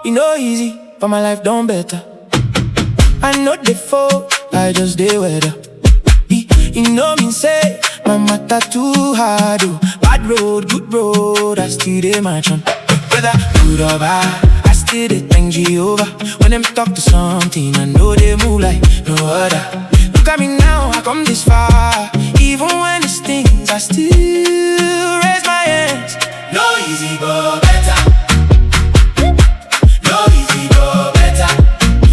you know easy, but my life done better. I know the fall, I just dey weather. You know me say, my matter too hard, oh. Bad road, good road, I still dey march on. Whether good or bad, I still dey thank Jehovah. When them talk to something, I know they move like no other. Look at me now, I come this far. Even when it stings, I still raise my hands. No easy but better. No easy but better.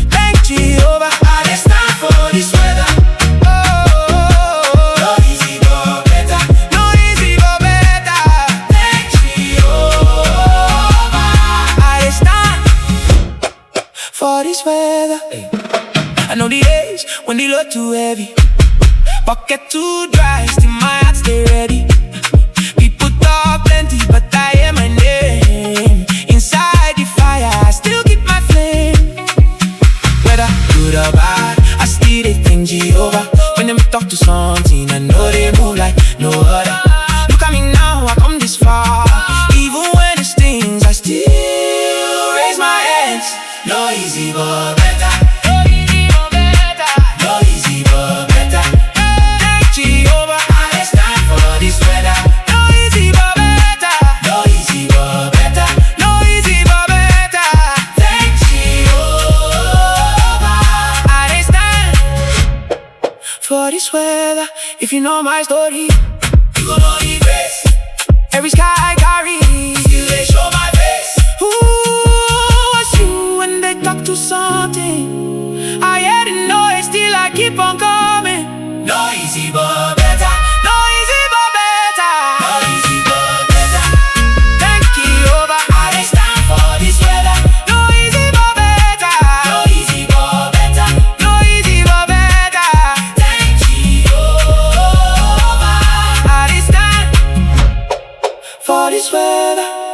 Thank Jehovah, I dey stand for this weather. No easy but better. No easy but better. Thank Jehovah, I dey stand for this weather. I know the days when the load too heavy, pocket too dry, still my heart stay ready. People talk plenty, but I hear my name. Inside the fire, I still keep my flame. Whether good or bad, I still dey thank Jehovah. When them talk to something, I know they move like no other. Look at me now, I come this far. Even when it stings, I still raise my hands. No easy but better. For this weather, if you know my story, you gon' know the grace. Every sky I carry, still they show my face. Who was you when they talk to something? I hear the noise, still I keep on coming. No easy but better. No easy but better. No easy but better. Thank Jehovah, I dey stand for this weather. No easy but better. No easy but better. No easy but better. For this weather.